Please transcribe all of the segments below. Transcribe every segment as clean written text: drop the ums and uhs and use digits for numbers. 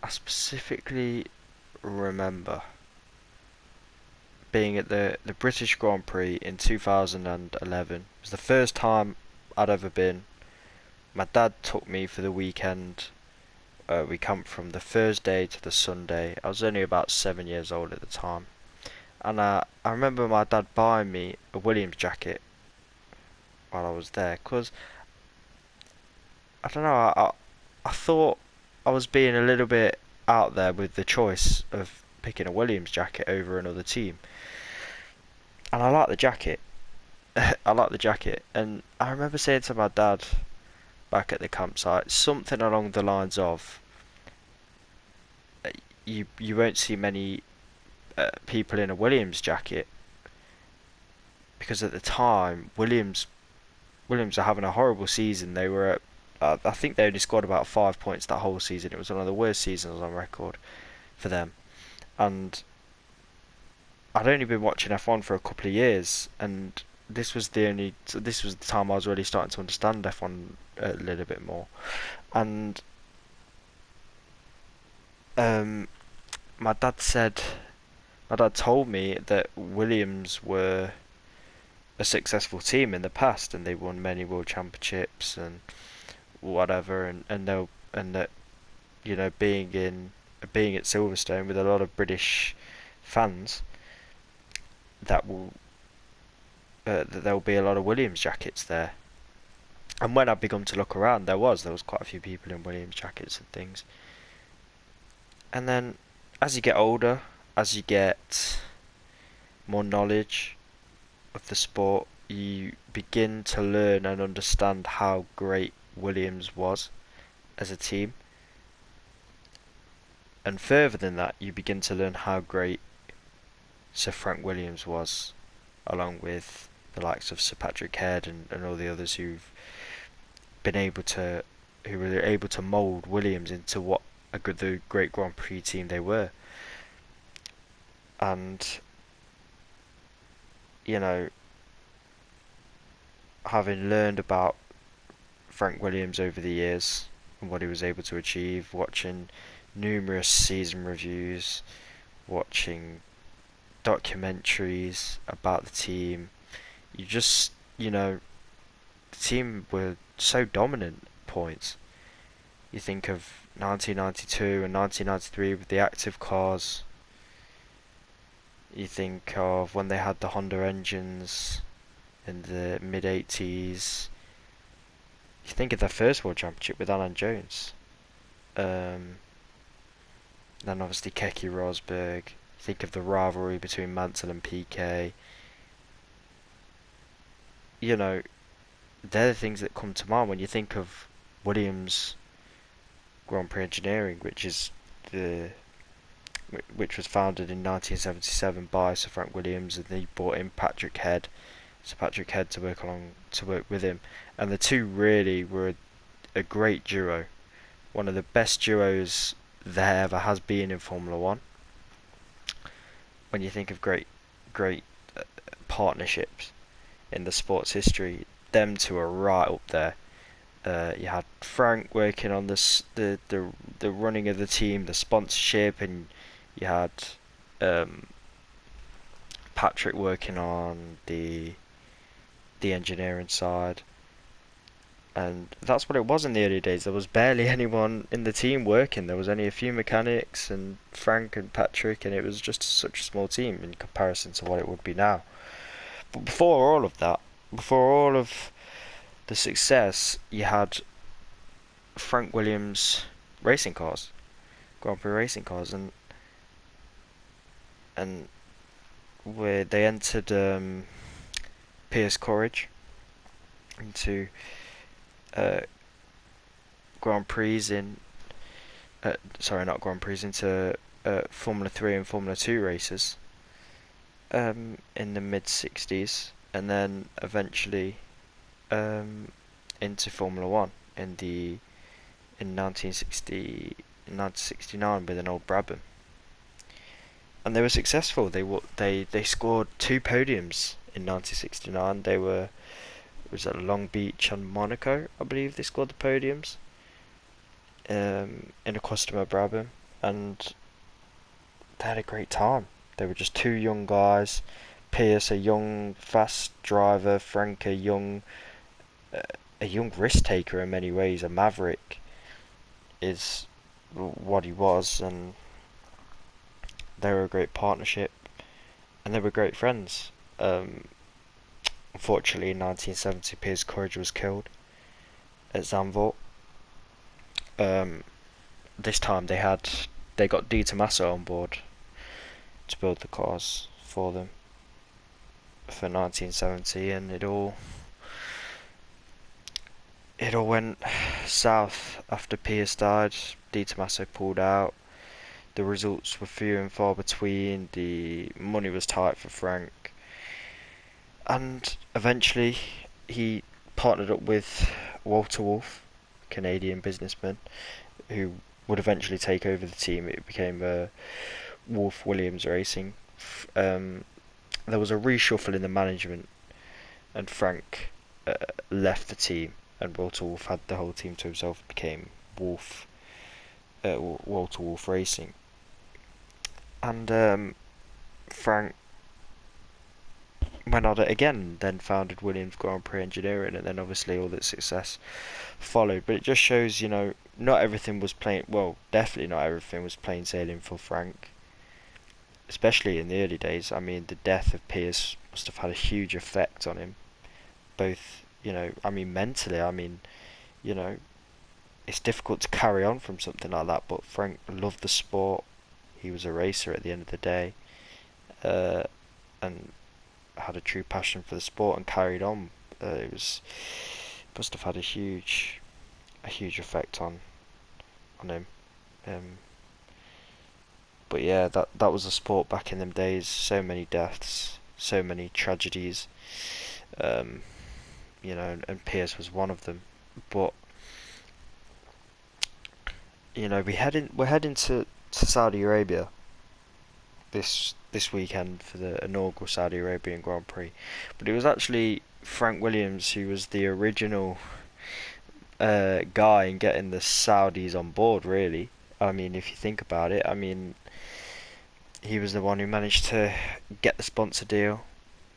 I specifically remember being at the British Grand Prix in 2011. It was the first time I'd ever been. My dad took me for the weekend. We come from the Thursday to the Sunday. I was only about 7 years old at the time, and I remember my dad buying me a Williams jacket while I was there. Cause I don't know, I thought I was being a little bit out there with the choice of picking a Williams jacket over another team, and I like the jacket. I like the jacket, and I remember saying to my dad back at the campsite something along the lines of, "You won't see many people in a Williams jacket because at the time Williams are having a horrible season. They were at, I think they only scored about 5 points that whole season. It was one of the worst seasons on record for them, and I'd only been watching F1 for a couple of years, and this was the time I was really starting to understand F1 a little bit more. And um, my dad said, my dad told me that Williams were a successful team in the past, and they won many world championships and whatever, and that being at Silverstone with a lot of British fans, that will that there will be a lot of Williams jackets there. And when I begun to look around, there was quite a few people in Williams jackets and things. And then as you get older, as you get more knowledge of the sport, you begin to learn and understand how great Williams was as a team. And further than that, you begin to learn how great Sir Frank Williams was, along with the likes of Sir Patrick Head and all the others been able to who were able to mould Williams into what the great Grand Prix team they were. And you know, having learned about Frank Williams over the years and what he was able to achieve, watching numerous season reviews, watching documentaries about the team, you just, the team were so dominant at points. You think of 1992 and 1993 with the active cars. You think of when they had the Honda engines in the mid 80s. You think of their first world championship with Alan Jones. Um, then obviously Keke Rosberg. Think of the rivalry between Mansell and Piquet. You know, they're the things that come to mind when you think of Williams Grand Prix Engineering, the which was founded in 1977 by Sir Frank Williams, and he brought in Sir Patrick Head to work with him, and the two really were a great duo, one of the best duos there ever has been in Formula One. When you think of great partnerships in the sports history, them two are right up there. You had Frank working on the running of the team, the sponsorship, and you had um, Patrick working on the engineering side, and that's what it was in the early days. There was barely anyone in the team working. There was only a few mechanics and Frank and Patrick, and it was just such a small team in comparison to what it would be now. But before all of that, before all of the success, you had Frank Williams racing cars, Grand Prix racing cars, and where they entered Pierce Courage into uh, Grand Prix not Grand Prix, into Formula 3 and Formula 2 races in the mid 60s, and then eventually into Formula 1 in 1969 with an old Brabham. And they were successful. They scored two podiums in 1969. It was at Long Beach and Monaco, I believe they scored the podiums in a customer Brabham. and they had a great time. They were just two young guys. Pierce, a young, fast driver. Frank, uh, a young risk taker in many ways. A maverick is what he was, and they were a great partnership, and they were great friends. Um, Unfortunately, in 1970, Piers Courage was killed at Zandvoort. Um, this time they got Di Tommaso on board to build the cars for them for 1970, and it all went south after Pierce died. Di Tommaso pulled out. The results were few and far between. The money was tight for Frank, and eventually he partnered up with Walter Wolf, Canadian businessman, who would eventually take over the team. It became Wolf Williams Racing. Um, there was a reshuffle in the management, and Frank uh, left the team, and Walter Wolf had the whole team to himself. Became Wolf, Walter Wolf Racing, and Frank went on it again. Then founded Williams Grand Prix Engineering, and then obviously all that success followed. But it just shows, not everything was plain. Well, definitely not everything was plain sailing for Frank, especially in the early days. I mean, the death of Pierce must have had a huge effect on him, both, I mean, mentally. I mean, you know, it's difficult to carry on from something like that. But Frank loved the sport. He was a racer at the end of the day, uh, and had a true passion for the sport and carried on. It was must have had a huge effect on him. Um, but yeah, that was a sport back in them days. So many deaths, so many tragedies. Um, and Pierce was one of them. But we're heading to Saudi Arabia this weekend for the inaugural Saudi Arabian Grand Prix. But it was actually Frank Williams who was the original guy in getting the Saudis on board. Really, I mean, if you think about it, I mean, he was the one who managed to get the sponsor deal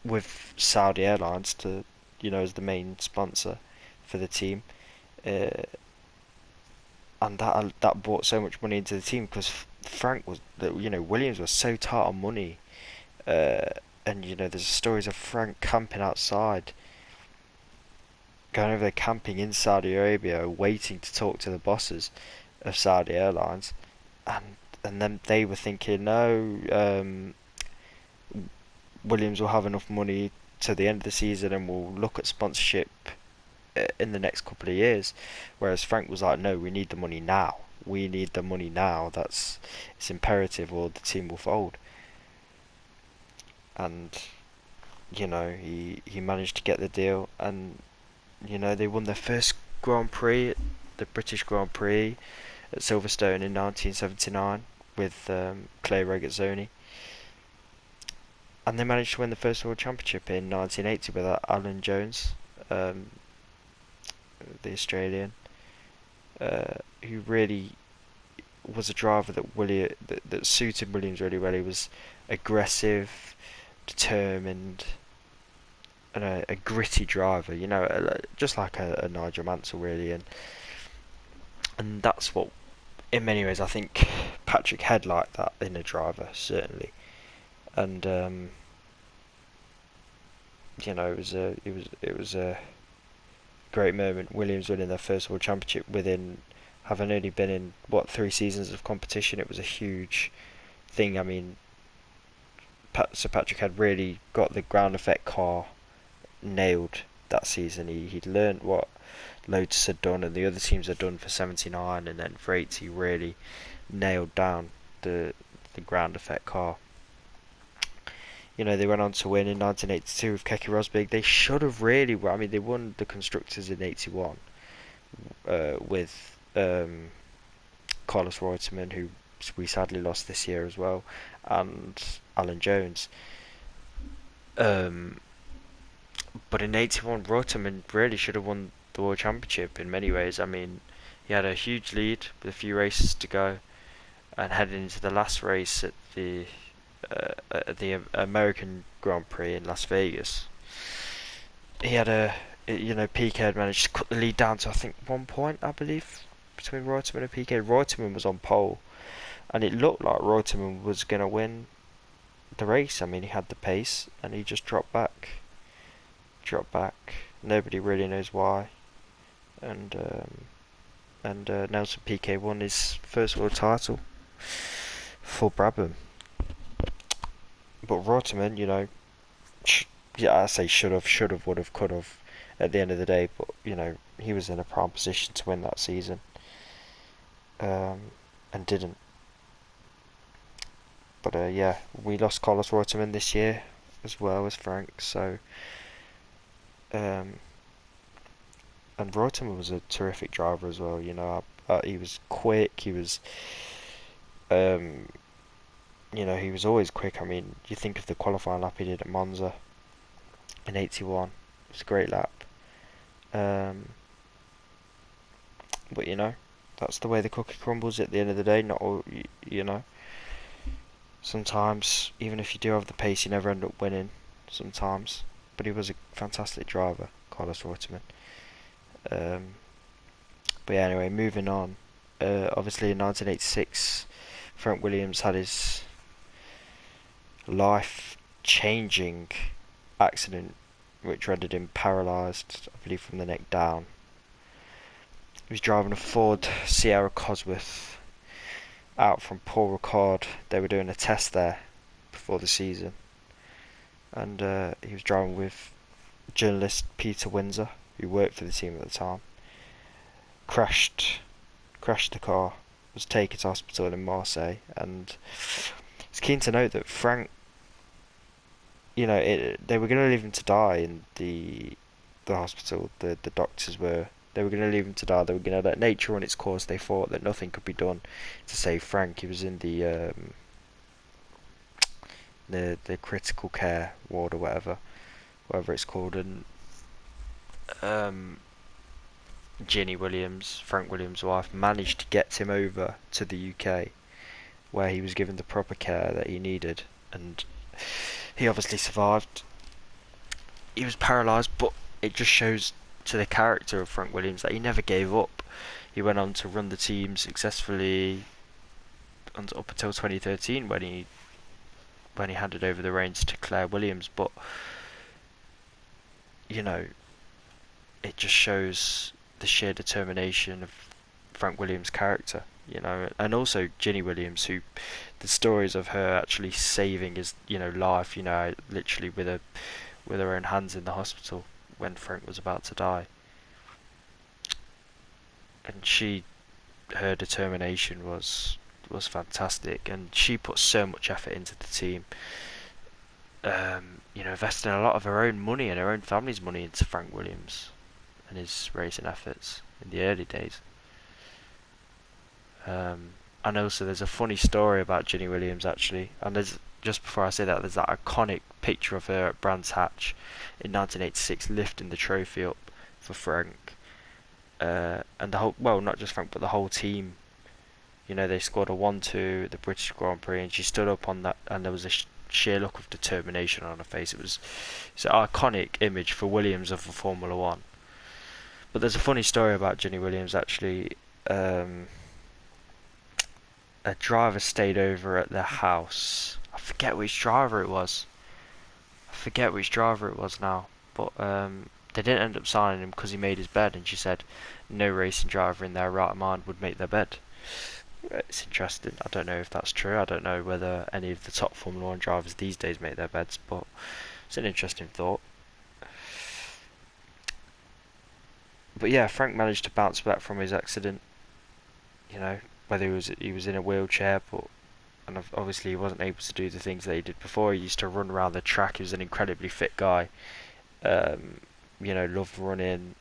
with Saudi Airlines to, as the main sponsor for the team. Uh, and that brought so much money into the team because Frank was, Williams was so tight on money, uh, and there's stories of Frank camping outside, going over there camping in Saudi Arabia, waiting to talk to the bosses of Saudi Airlines, and then they were thinking, no, Williams will have enough money to the end of the season, and we'll look at sponsorship in the next couple of years. Whereas Frank was like, no, we need the money now. We need the money now. It's imperative, or the team will fold. And he managed to get the deal, and they won their first Grand Prix, the British Grand Prix at Silverstone in 1979 with Clay Regazzoni. And they managed to win the first World Championship in 1980 with Alan Jones, the Australian, who really was a driver that suited Williams really well. He was aggressive, determined, and a gritty driver. Just like a Nigel Mansell really, and that's what, in many ways, I think Patrick Head liked that in a driver certainly, and it was a great moment. Williams winning their first World Championship within having only been in 3 seasons of competition. It was a huge thing. I mean, Sir Patrick had really got the ground effect car nailed that season. He'd learned what Lotus had done and the other teams had done for 79, and then for 80 really nailed down the ground effect car. They went on to win in 1982 with Keke Rosberg. They should have really, I mean, they won the constructors in 81 with Carlos Reutemann, who we sadly lost this year as well, and Alan Jones. Um, but in 81, Reutemann really should have won the World Championship in many ways. I mean, he had a huge lead with a few races to go, and heading into the last race at the American Grand Prix in Las Vegas, he had Piquet had managed to cut the lead down to I think 1 point, I believe, between Reutemann and Piquet. Reutemann was on pole, and it looked like Reutemann was going to win the race. I mean, he had the pace, and he just dropped back. Nobody really knows why, and Nelson Piquet won his first world title for Brabham. But Reutemann, yeah, I say should have, would have, could have, at the end of the day. But he was in a prime position to win that season, and didn't. But yeah, we lost Carlos Reutemann this year as well as Frank. So, and Reutemann was a terrific driver as well. He was quick. He was, he was always quick. I mean, you think of the qualifying lap he did at Monza in '81. It was a great lap. But that's the way the cookie crumbles at the end of the day. Not all, sometimes, even if you do have the pace, you never end up winning. Sometimes, but he was a fantastic driver, Carlos Reutemann. But yeah, anyway, moving on. Obviously, in 1986, Frank Williams had his life-changing accident, which rendered him paralysed, I believe, from the neck down. He was driving a Ford Sierra Cosworth out from Paul Ricard. They were doing a test there before the season, and he was driving with journalist Peter Windsor, who worked for the team at the time. Crashed the car, was taken to hospital in Marseille, and it's keen to note that Frank, they were going to leave him to die in the hospital. The doctors were. They were going to leave him to die. They were going to let nature run its course. They thought that nothing could be done to save Frank. He was in the critical care ward or whatever it's called, and Ginny Williams, Frank Williams' wife, managed to get him over to the UK, where he was given the proper care that he needed, and he obviously survived. He was paralysed, but it just shows to the character of Frank Williams that he never gave up. He went on to run the team successfully up until 2013, when he handed over the reins to Claire Williams. But it just shows the sheer determination of Frank Williams' character, and also Ginny Williams, who the stories of her actually saving his life, literally with her own hands in the hospital when Frank was about to die. And her determination was fantastic, and she put so much effort into the team. Investing a lot of her own money and her own family's money into Frank Williams and his racing efforts in the early days. And also, there's a funny story about Ginny Williams actually, and just before I say that, there's that iconic picture of her at Brands Hatch in 1986 lifting the trophy up for Frank, and not just Frank but the whole team. They scored a 1-2 at the British Grand Prix, and she stood up on that, and there was a sheer look of determination on her face. It's an iconic image for Williams of the Formula One. But there's a funny story about Ginny Williams actually. A driver stayed over at their house. I forget which driver it was now, but they didn't end up signing him because he made his bed, and she said no racing driver in their right mind would make their bed. It's interesting. I don't know if that's true. I don't know whether any of the top Formula 1 drivers these days make their beds, but it's an interesting thought. But yeah, Frank managed to bounce back from his accident. Whether he was in a wheelchair, and obviously he wasn't able to do the things that he did before. He used to run around the track. He was an incredibly fit guy. Loved running.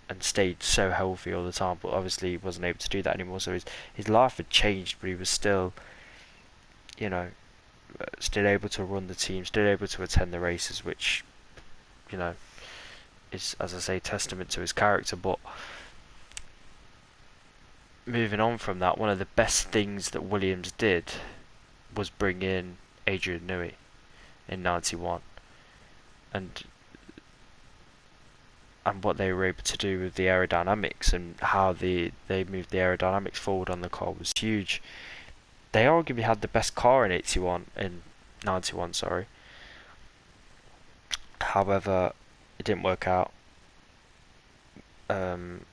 And stayed so healthy all the time. But obviously he wasn't able to do that anymore. So his life had changed, but he was still, still able to run the team, still able to attend the races, which, is, as I say, testament to his character. But moving on from that, one of the best things that Williams did was bring in Adrian Newey in '91, and what they were able to do with the aerodynamics and how they moved the aerodynamics forward on the car was huge. They arguably had the best car in '91, sorry. However, it didn't work out. Um,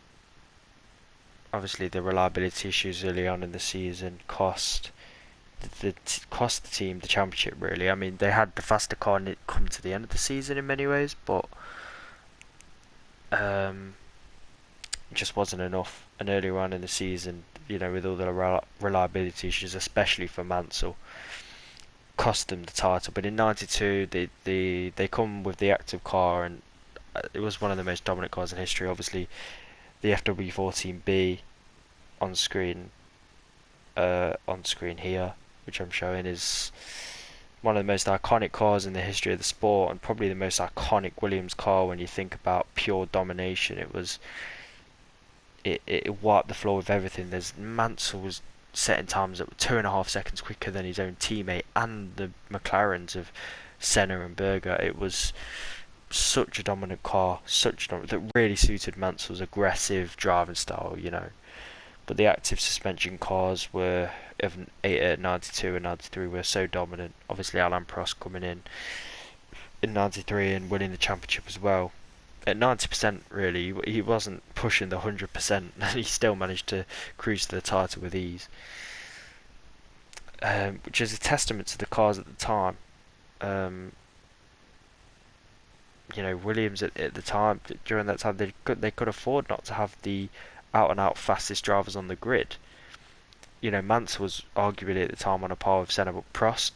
Obviously, the reliability issues early on in the season cost the team the championship. Really, I mean, they had the faster car and it come to the end of the season in many ways, but um, it just wasn't enough. And earlier on in the season, with all the reliability issues, especially for Mansell, cost them the title. But in '92, they come with the active car, and it was one of the most dominant cars in history. Obviously, the FW14B on screen here, which I'm showing, is one of the most iconic cars in the history of the sport, and probably the most iconic Williams car when you think about pure domination. It wiped the floor with everything. Mansell was setting times that were 2.5 seconds quicker than his own teammate and the McLarens of Senna and Berger. It was such a dominant car, that really suited Mansell's aggressive driving style. But the active suspension cars were of 92 and 93 were so dominant. Obviously, Alain Prost coming in '93 and winning the championship as well. At 90%, really, he wasn't pushing the 100%, and he still managed to cruise to the title with ease, which is a testament to the cars at the time. Um, Williams at the time, during that time, they could afford not to have the out and out fastest drivers on the grid. Mansell was arguably at the time on a par with Senna, but Prost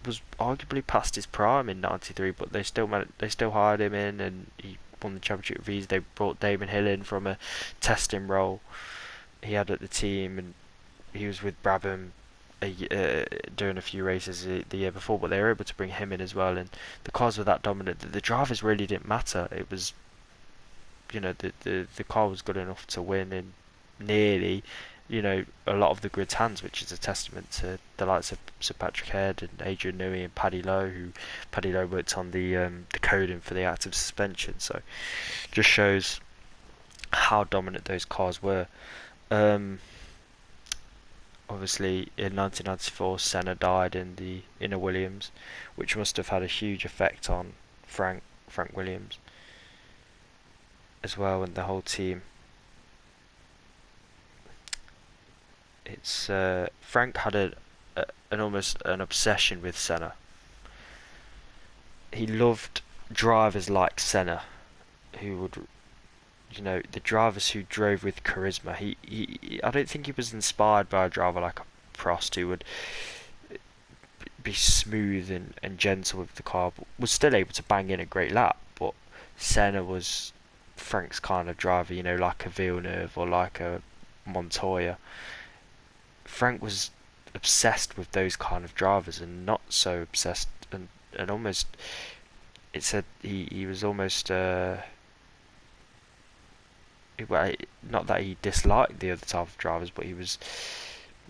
was arguably past his prime in '93. But they still hired him in, and he won the championship with ease. They brought Damon Hill in from a testing role he had at the team, and he was with Brabham doing a few races the year before, but they were able to bring him in as well. And the cars were that dominant that the drivers really didn't matter. It was, the car was good enough to win in nearly, a lot of the grid's hands, which is a testament to the likes of Sir Patrick Head and Adrian Newey and Paddy Lowe, who Paddy Lowe worked on the coding for the active suspension. So just shows how dominant those cars were. Um, Obviously, in 1994, Senna died in a Williams, which must have had a huge effect on Frank Williams as well, and the whole team. It's Frank had an almost an obsession with Senna. He loved drivers like Senna, who would, the drivers who drove with charisma. I don't think he was inspired by a driver like a Prost, who would be smooth and gentle with the car, but was still able to bang in a great lap. But Senna was Frank's kind of driver, like a Villeneuve or like a Montoya. Frank was obsessed with those kind of drivers, and not so obsessed, and almost, it said he was almost well, not that he disliked the other type of drivers, but he was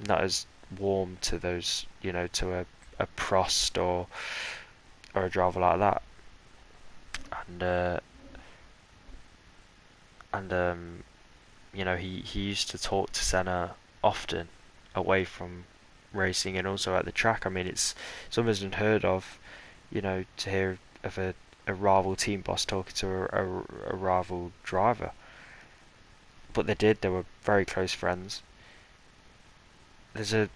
not as warm to those, to a Prost or a driver like that. And he used to talk to Senna often away from racing and also at the track. I mean, it's almost unheard of, to hear of a rival team boss talking to a rival driver. But they did. They were very close friends. There's a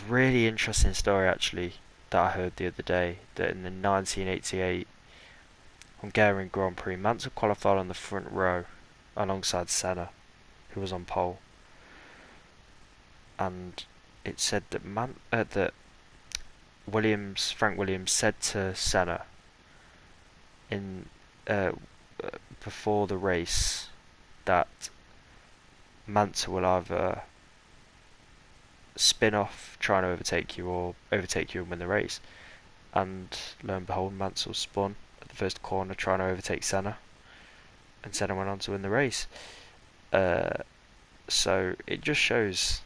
really interesting story actually that I heard the other day, that in the 1988 Hungarian Grand Prix, Mansell qualified on the front row alongside Senna, who was on pole, and it said that Frank Williams said to Senna in before the race that Mansell will either spin off trying to overtake you or overtake you and win the race. And lo and behold, Mansell spun at the first corner trying to overtake Senna, and Senna went on to win the race. Uh, So it just shows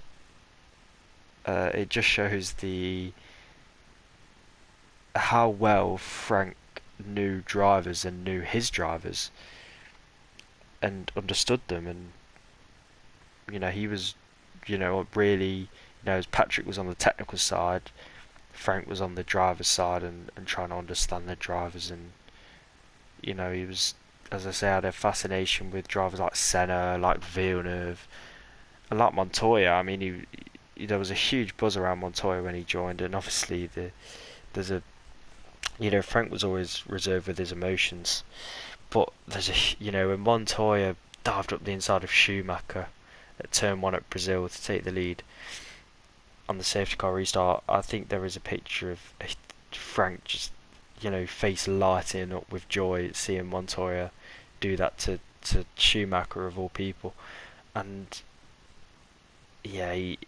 the how well Frank knew drivers and knew his drivers and understood them, and he was really, as Patrick was on the technical side, Frank was on the driver's side, and trying to understand the drivers. And he was, as I say, had a fascination with drivers like Senna, like Villeneuve, and like Montoya. I mean, there was a huge buzz around Montoya when he joined, and obviously there's a Frank was always reserved with his emotions, but there's when Montoya dived up the inside of Schumacher at turn one at Brazil to take the lead on the safety car restart. I think there is a picture of Frank just face lighting up with joy seeing Montoya do that to Schumacher of all people. And yeah, he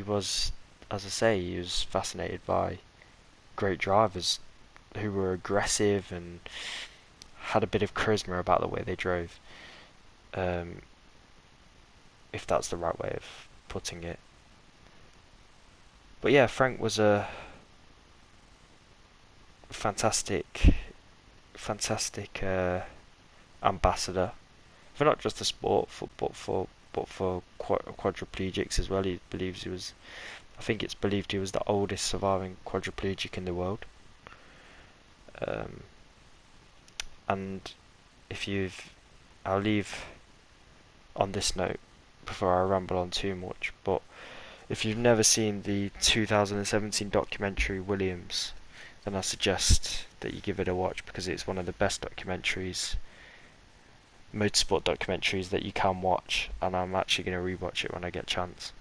was, as I say, he was fascinated by great drivers who were aggressive and had a bit of charisma about the way they drove. Um, if that's the right way of putting it. But yeah, Frank was a fantastic, fantastic ambassador for not just the sport, but for quadriplegics as well. I think it's believed he was the oldest surviving quadriplegic in the world. Um, and if you've, I'll leave on this note before I ramble on too much. But if you've never seen the 2017 documentary Williams, then I suggest that you give it a watch, because it's one of the best motorsport documentaries that you can watch, and I'm actually going to rewatch it when I get a chance.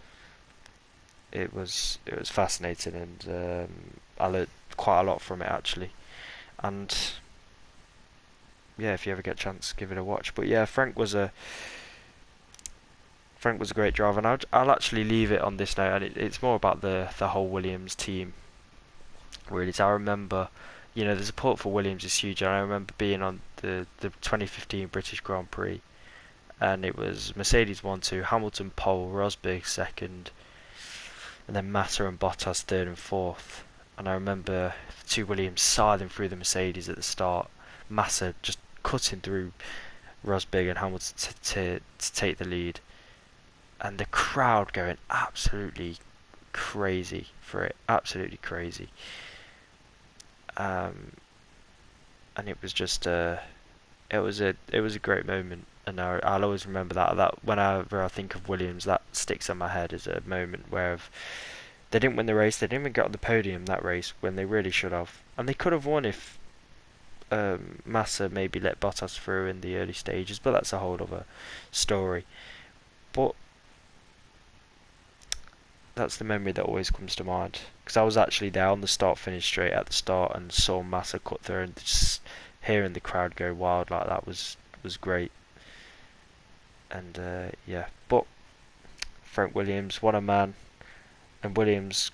It was fascinating, and I learned quite a lot from it actually. And yeah, if you ever get a chance, give it a watch. But yeah, Frank was a great driver, and I'll actually leave it on this note, and it's more about the whole Williams team really. So I remember, the support for Williams is huge, and I remember being on the 2015 British Grand Prix, and it was Mercedes 1-2, Hamilton pole, Rosberg second, and then Massa and Bottas third and fourth. And I remember the two Williams scything through the Mercedes at the start, Massa just cutting through Rosberg and Hamilton to take the lead, and the crowd going absolutely crazy for it, absolutely crazy. Um, and it was just it was a great moment, and I'll always remember that whenever I think of Williams, that sticks in my head as a moment where they didn't win the race, they didn't even get on the podium that race when they really should have, and they could have won if Massa maybe let Bottas through in the early stages, but that's a whole other story. But that's the memory that always comes to mind, because I was actually there on the start finish straight at the start and saw Massa cut through, and just hearing the crowd go wild like that was great. And yeah, but Frank Williams, what a man, and Williams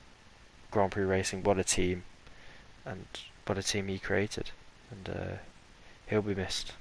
Grand Prix Racing, what a team, and what a team he created, and he'll be missed.